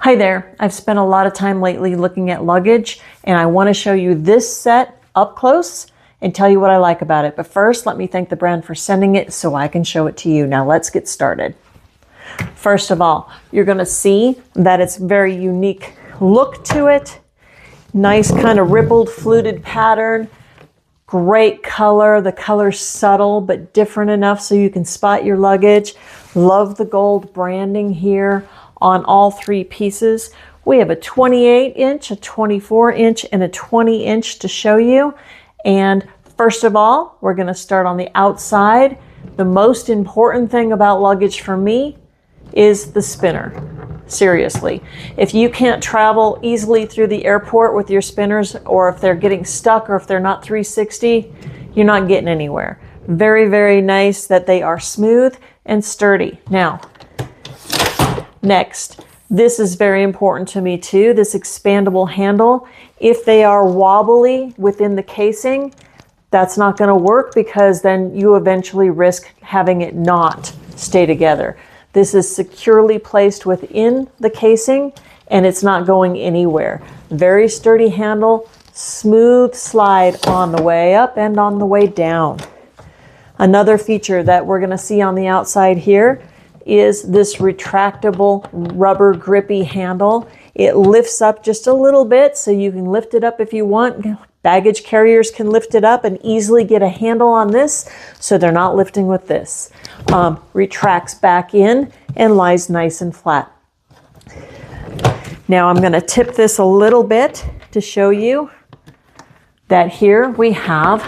Hi there. I've spent a lot of time lately looking at luggage, and I want to show you this set up close and tell you what I like about it. But first, let me thank the brand for sending it so I can show it to you. Now let's get started. First of all, you're going to see that it's very unique look to it. Nice kind of rippled fluted pattern. Great color. The color's subtle but different enough so you can spot your luggage. Love the gold branding here on all three pieces. We have a 28 inch, a 24 inch, and a 20 inch to show you. And first of all, we're going to start on the outside. The most important thing about luggage for me is the spinner. Seriously. If you can't travel easily through the airport with your spinners, or if they're getting stuck, or if they're not 360, you're not getting anywhere. Very, very nice that they are smooth and sturdy. Now, next, this is very important to me too, this expandable handle. If they are wobbly within the casing, that's not going to work because then you eventually risk having it not stay together. This is securely placed within the casing and it's not going anywhere. Very sturdy handle, smooth slide on the way up and on the way down. Another feature that we're going to see on the outside here is this retractable rubber grippy handle. It lifts up just a little bit so you can lift it up if you want. Baggage carriers can lift it up and easily get a handle on this so they're not lifting with this. Retracts back in and lies nice and flat. Now I'm going to tip this a little bit to show you that here we have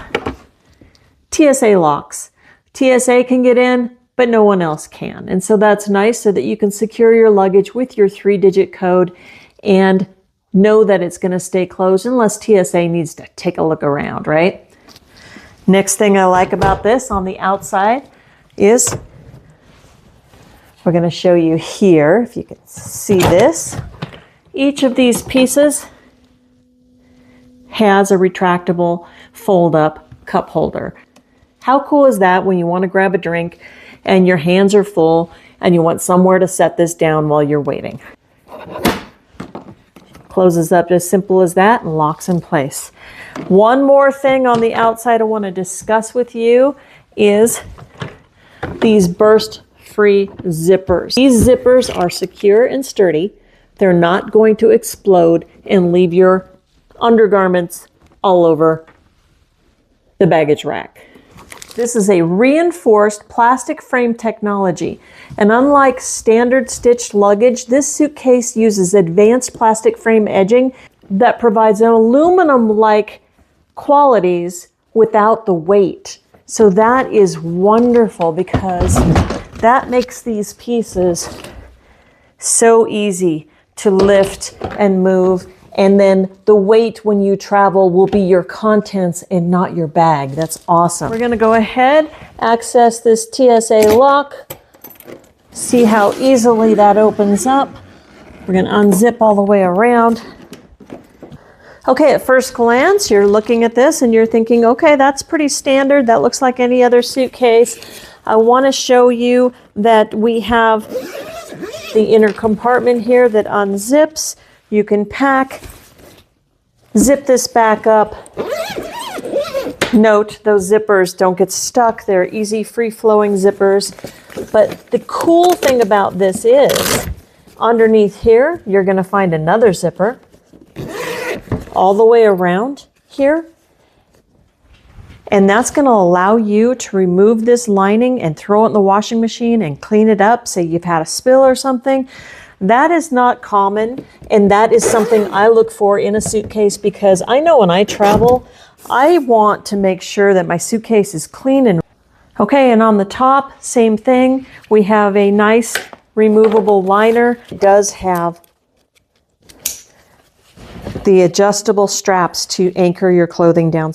TSA locks. TSA can get in, but no one else can. And so that's nice so that you can secure your luggage with your 3-digit code and know that it's going to stay closed unless TSA needs to take a look around, right? Next thing I like about this on the outside is we're going to show you here, if you can see this. Each of these pieces has a retractable fold-up cup holder. How cool is that when you want to grab a drink and your hands are full and you want somewhere to set this down while you're waiting? Closes up as simple as that and locks in place. One more thing on the outside I want to discuss with you is these burst-free zippers. These zippers are secure and sturdy. They're not going to explode and leave your undergarments all over the baggage rack. This is a reinforced plastic frame technology, and unlike standard stitched luggage, this suitcase uses advanced plastic frame edging that provides an aluminum-like qualities without the weight. So that is wonderful because that makes these pieces so easy to lift and move. And then the weight when you travel will be your contents and not your bag. That's awesome. We're gonna go ahead, access this TSA lock, see how easily that opens up. We're gonna unzip all the way around. Okay, at first glance, you're looking at this and you're thinking, okay, that's pretty standard. That looks like any other suitcase. I wanna show you that we have the inner compartment here that unzips. You can pack, zip this back up. Note, those zippers don't get stuck. They're easy, free-flowing zippers. But the cool thing about this is, underneath here, you're going to find another zipper all the way around here. And that's going to allow you to remove this lining and throw it in the washing machine and clean it up. Say you've had a spill or something. That is not common, and that is something I look for in a suitcase because I know when I travel, I want to make sure that my suitcase is clean and okay. And on the top, same thing. We have a nice removable liner. It does have the adjustable straps to anchor your clothing down.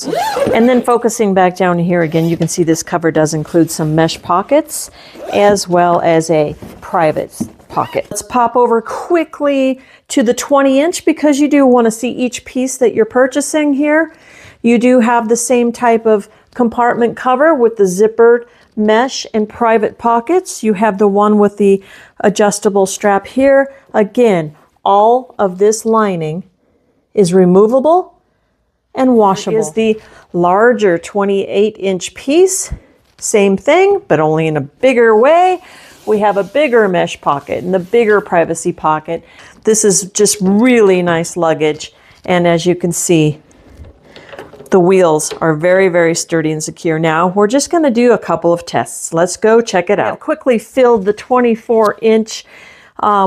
And then focusing back down here again, you can see this cover does include some mesh pockets as well as a private pocket. Let's pop over quickly to the 20 inch because you do want to see each piece that you're purchasing here. You do have the same type of compartment cover with the zippered mesh and private pockets. You have the one with the adjustable strap here. Again, all of this lining is removable and washable. Is the larger 28-inch piece. Same thing, but only in a bigger way. We have a bigger mesh pocket and the bigger privacy pocket. This is just really nice luggage. And as you can see, the wheels are very, very sturdy and secure. Now we're just going to do a couple of tests. Let's go check it out. I've quickly filled the 24-inch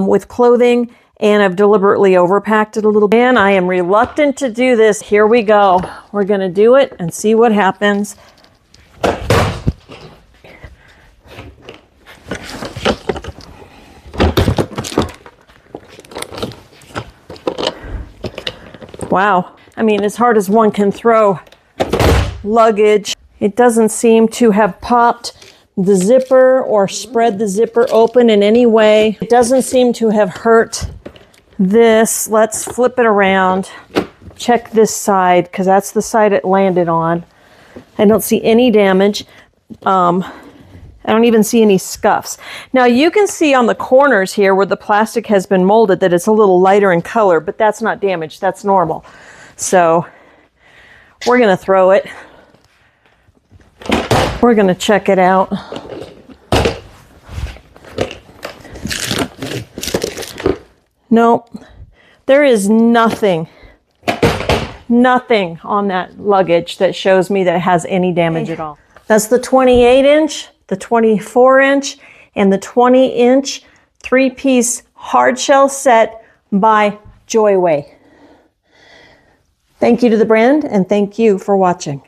with clothing, and I've deliberately overpacked it a little bit. And I am reluctant to do this. Here we go. We're going to do it and see what happens. Wow. I mean, as hard as one can throw luggage, it doesn't seem to have popped the zipper or spread the zipper open in any way. It doesn't seem to have hurt this. Let's flip it around. Check this side, because that's the side it landed on. I don't see any damage. I don't even see any scuffs. Now you can see on the corners here where the plastic has been molded that it's a little lighter in color, but that's not damaged. That's normal. So we're going to throw it. We're going to check it out. Nope. There is nothing on that luggage that shows me that it has any damage at all. That's the 28-inch, the 24-inch, and the 20-inch 3-piece hard shell set by Joyway. Thank you to the brand, and thank you for watching.